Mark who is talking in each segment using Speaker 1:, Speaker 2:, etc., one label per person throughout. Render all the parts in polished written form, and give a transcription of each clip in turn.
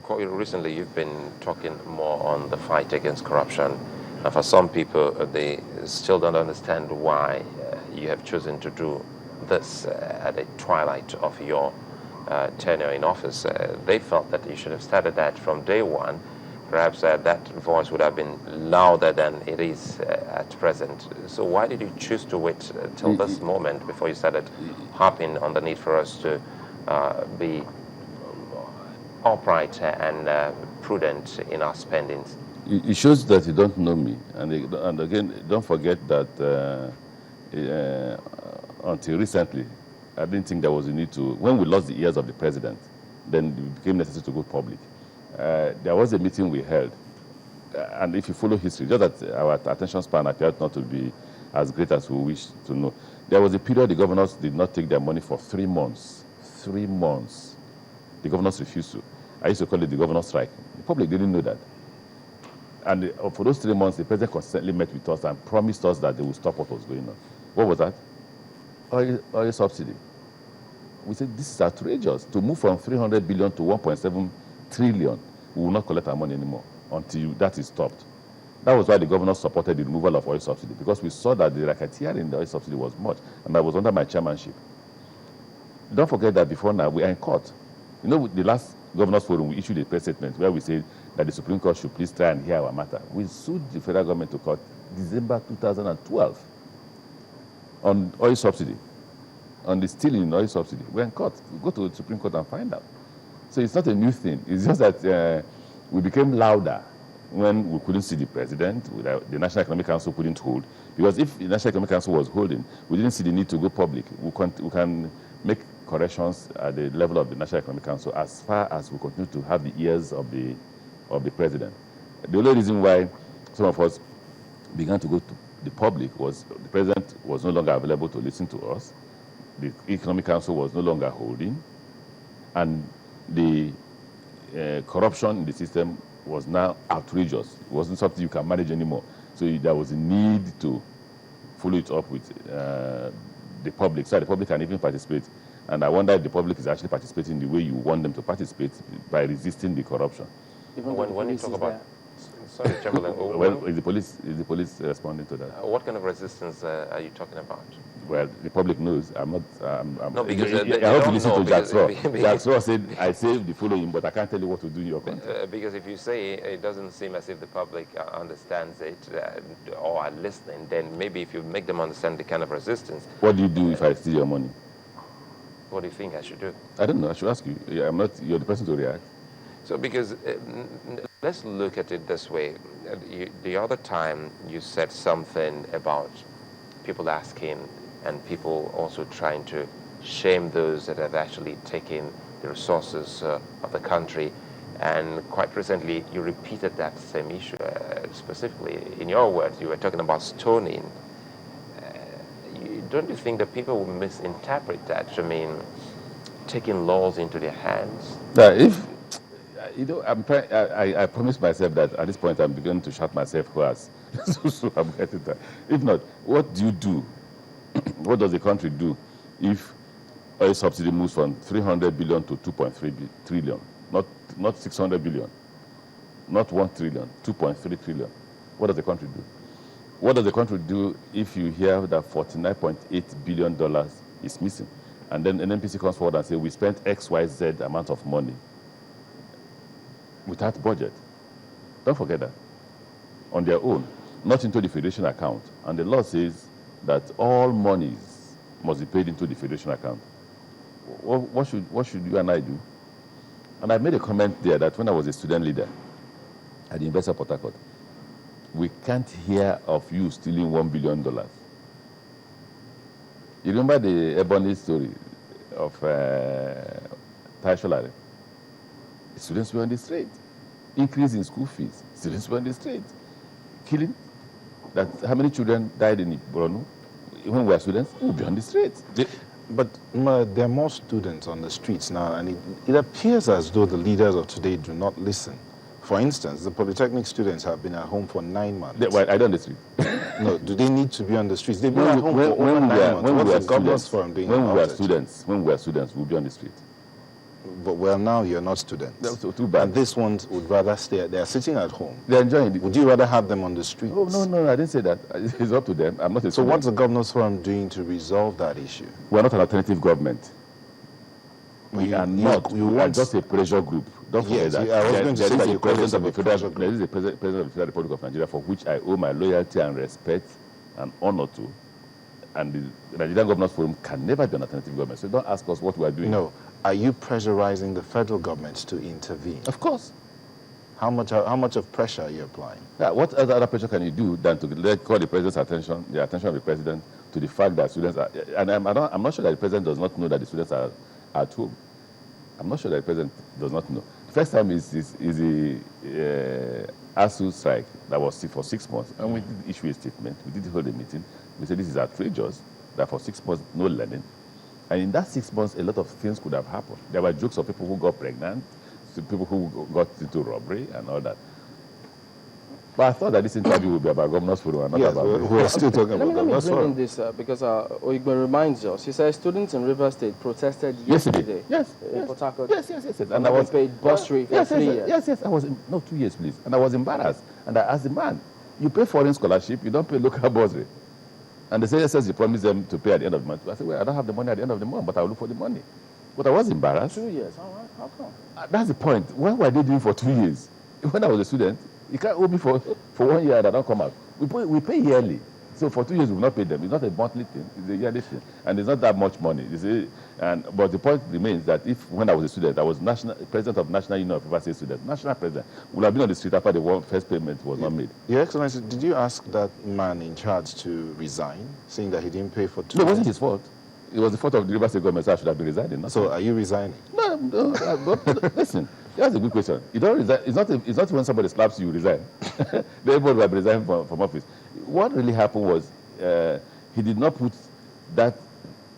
Speaker 1: Recently you've been talking more on the fight against corruption. And for some people, they still don't understand why you have chosen to do this at the twilight of your tenure in office. They felt that you should have started that from day one. Perhaps that voice would have been louder than it is at present. So why did you choose to wait till this moment before you started harping on the need for us to be upright and prudent in our spendings?
Speaker 2: It shows that you don't know me. And again, don't forget that until recently, I didn't think there was a need to. When we lost the ears of the president, then it became necessary to go public. There was a meeting we held, and if you follow history, just that our attention span appeared not to be as great as we wish to know. There was a period the governors did not take their money for 3 months. 3 months. The governors refused to. I used to call it the governor strike. The public didn't know that. And for those 3 months, the president consistently met with us and promised us that they would stop what was going on. What was that? Oil subsidy. We said, this is outrageous. To move from 300 billion to 1.7 trillion, we will not collect our money anymore until that is stopped. That was why the governor supported the removal of oil subsidy, because we saw that the racketeering in the oil subsidy was much, and that was under my chairmanship. Don't forget that before now, we are in court. You know, the last Governors Forum, we issued a press statement where we said that the Supreme Court should please try and hear our matter. We sued the federal government to court December 2012 on oil subsidy, on the stealing in oil subsidy. We're in court. We go to the Supreme Court and find out. So it's not a new thing. It's just that we became louder when we couldn't see the president. The National Economic Council couldn't hold. Because if the National Economic Council was holding, we didn't see the need to go public. We can make corrections at the level of the National Economic Council as far as we continue to have the ears of the president. The only reason why some of us began to go to the public was the president was no longer available to listen to us. The Economic Council was no longer holding, and the corruption in the system was now outrageous. It wasn't something you can manage anymore. So there was a need to follow it up with the public, so the public can even participate. And I wonder if the public is actually participating the way you want them to participate, by resisting the corruption.
Speaker 1: Even when you talk about, sorry, Chamberlain.
Speaker 2: Well, is the police responding to that?
Speaker 1: What kind of resistance are you talking about?
Speaker 2: Well, the public knows. I'm not.
Speaker 1: No, because
Speaker 2: I hope you listen to Jack Straw. Jack Straw said, "I saved the following, but I can't tell you what to do in your country."
Speaker 1: Because if you say it doesn't seem as if the public understands it or are listening, then maybe if you make them understand the kind of resistance.
Speaker 2: What do you do if I steal your money?
Speaker 1: What do you think I should do?
Speaker 2: I don't know. I should ask you. I'm not. You're the person to react.
Speaker 1: So, because let's look at it this way. The other time you said something about people asking and people also trying to shame those that have actually taken the resources of the country. And quite recently, you repeated that same issue. Specifically, in your words, you were talking about stoning. Don't you think that people will misinterpret that to mean taking laws into their hands?
Speaker 2: If you know, I promised myself that at this point I'm beginning to shut myself hoarse. So I'm getting that. If not, what do you do? What does the country do if oil subsidy moves from 300 billion to 2.3 trillion? Not 600 billion, not 1 trillion, 2.3 trillion. What does the country do? What does the country do if you hear that $49.8 billion is missing? And then an NPC comes forward and says, we spent XYZ amount of money without budget. Don't forget that. On their own, not into the federation account. And the law says that all monies must be paid into the federation account. What should you and I do? And I made a comment there that when I was a student leader at the University of Port Harcourt, we can't hear of you stealing $1 billion. You remember the Ebony story of Taisholare? Students were on the street. Increase in school fees. Students were on the street. Killing. How many children died in Borno? When we were students, we would be on the streets.
Speaker 3: But there are more students on the streets now, and it appears as though the leaders of today do not listen. For instance, the Polytechnic students have been at home for 9 months.
Speaker 2: Well, I don't on the street.
Speaker 3: No, do they need to be on the streets? They've been at home for over 9 months.
Speaker 2: When we
Speaker 3: What's
Speaker 2: were
Speaker 3: the Governors Forum doing about it?
Speaker 2: When we were students, we'll be on the street.
Speaker 3: But well, now you're not students.
Speaker 2: That's so too bad.
Speaker 3: And these ones would rather stay. They are sitting at home.
Speaker 2: They're enjoying it.
Speaker 3: Would you rather have them on the streets?
Speaker 2: Oh, no, I didn't say that. It's up to them. I'm not a
Speaker 3: So
Speaker 2: student.
Speaker 3: what's the Governors Forum doing to resolve that issue?
Speaker 2: We're not an alternative government.
Speaker 3: Well,
Speaker 2: We are just a pressure group. Don't forget
Speaker 3: Yes,
Speaker 2: that.
Speaker 3: I was going to say that you're
Speaker 2: president of the
Speaker 3: pressure
Speaker 2: Federal, there is a president of the Federal Republic of Nigeria for which I owe my loyalty and respect and honor to. And the Nigerian Governors Forum can never be an alternative government. So don't ask us what we are doing.
Speaker 3: No. Are you pressurizing the federal government to intervene?
Speaker 2: Of course.
Speaker 3: How much of pressure are you applying?
Speaker 2: Yeah, what other pressure can you do than to call the president's attention, the attention of the president, to the fact that students are, and I'm not sure that the president does not know that the students are at home. I'm not sure that the president does not know. The first time is the ASU strike that was for 6 months, and we did issue a statement. We did hold a meeting. We said this is outrageous, that for 6 months, no learning. And in that 6 months, a lot of things could have happened. There were jokes of people who got pregnant, people who got into robbery and all that. But I thought that this interview would be about Governors Forum and not
Speaker 3: Yes,
Speaker 2: about
Speaker 3: we're still talking about
Speaker 4: Let me
Speaker 3: Governors
Speaker 4: bring in
Speaker 3: Forum.
Speaker 4: this because Oigbe reminds us. He says students in River State protested yesterday.
Speaker 2: Yes.
Speaker 4: In Port Harcourt.
Speaker 2: Yes.
Speaker 4: And I was paid bursary for 3 years.
Speaker 2: Yes. I was, no, 2 years, please. And I was embarrassed. And I asked the man, you pay foreign scholarship, you don't pay local bursary. And they say, yes, you promised them to pay at the end of the month. I said, well, I don't have the money at the end of the month, but I'll look for the money. But I was embarrassed.
Speaker 4: 2 years, all right, how come?
Speaker 2: That's the point. Why were they doing for 2 years? When I was a student, you can't owe me for 1 year and I don't come out. We pay yearly. So for 2 years, we will not pay them. It's not a monthly thing, it's a yearly thing. And it's not that much money. You see? But the point remains that when I was a student, I was president of National Union of River State Students, national president, would have been on the street after the first payment was not made.
Speaker 3: Your Excellency, did you ask that man in charge to resign, saying that he didn't pay for 2
Speaker 2: No, it
Speaker 3: years?
Speaker 2: wasn't his fault. It was the fault of the River State government, so I should have been resigning.
Speaker 3: So are you resigning?
Speaker 2: No, but listen, that's a good question. You don't resign. It's not when somebody slaps you, you resign. Everybody will resign from office. What really happened was he did not put that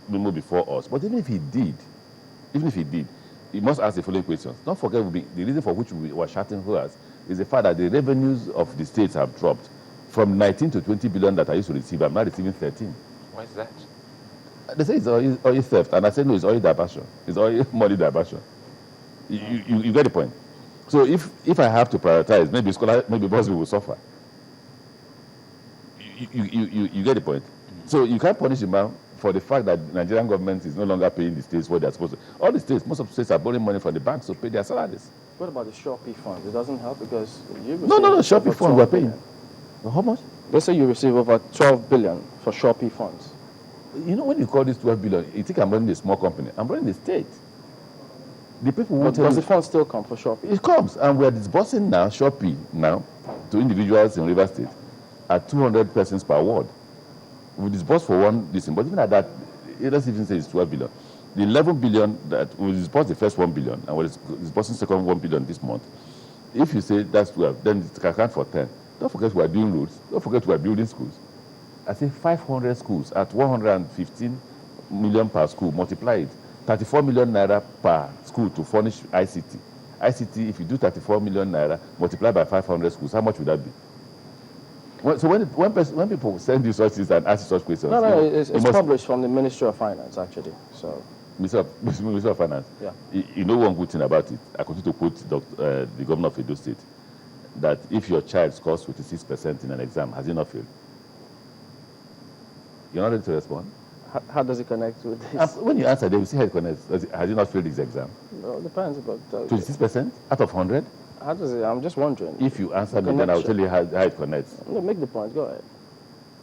Speaker 2: memo before us. But even if he did, he must ask the following questions. Don't forget, the reason for which we were shouting hours is the fact that the revenues of the states have dropped from 19 to 20 billion that I used to receive. I'm now receiving 13.
Speaker 1: Why is that?
Speaker 2: They say it's oil theft, and I say no, it's oil diversion. It's oil money diversion. You get the point. So if I have to prioritize, maybe boss will suffer. You get the point. So you can't punish the man for the fact that the Nigerian government is no longer paying the states what they're supposed to. All the states, most of the states are borrowing money from the banks to pay their salaries.
Speaker 4: What about the Shopee fund? It doesn't help because you
Speaker 2: No, Shopee fund we're paying. How much?
Speaker 4: Let's say you receive over 12 billion for Shopee funds.
Speaker 2: You know, when you call this 12 billion, you think I'm running a small company. I'm running the state. The people who
Speaker 4: Does the fund still come for Shopee?
Speaker 2: It comes, and we are disbursing now, Shopee now, to individuals in River State at 200 persons per ward. We disburse for one listen, but even at that, it doesn't even say it's 12 billion. The 11 billion that we disbursed the first 1 billion, and we're disbursing second 1 billion this month. If you say that's 12, then it can account for 10. Don't forget we are doing roads. Don't forget we are building schools. I say 500 schools at 115 million per school, multiply it. 34 million naira per school to furnish ICT. ICT, if you do 34 million naira, multiply by 500 schools, how much would that be? So when people send you such things and ask you such questions...
Speaker 4: No, it's published from the Ministry of Finance, actually. So,
Speaker 2: Ministry of Finance.
Speaker 4: Yeah.
Speaker 2: You know one good thing about it. I continue to quote the governor of Edo State, that if your child scores 26% in an exam, has he not failed? You're not ready to respond?
Speaker 4: how does it connect with this?
Speaker 2: When you answer, they will see how it connects. Has he not failed his exam?
Speaker 4: No, it depends. But
Speaker 2: 26% out of 100?
Speaker 4: how does it? I'm just wondering.
Speaker 2: If you answer me, then I'll tell you how it connects.
Speaker 4: No, make the point. Go ahead.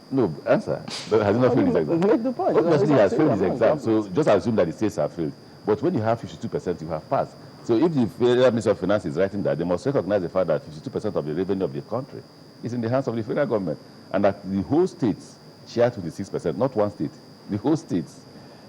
Speaker 2: No, answer. But has he not failed his exam?
Speaker 4: Make the point.
Speaker 2: Obviously, he has failed his
Speaker 4: I'm
Speaker 2: exam. So just assume that the states have failed. But when you have 52%, you have passed. So if the Federal Ministry of Finance is writing that, they must recognize the fact that 52% of the revenue of the country is in the hands of the federal government, and that the whole states share 26%, not one state. The whole states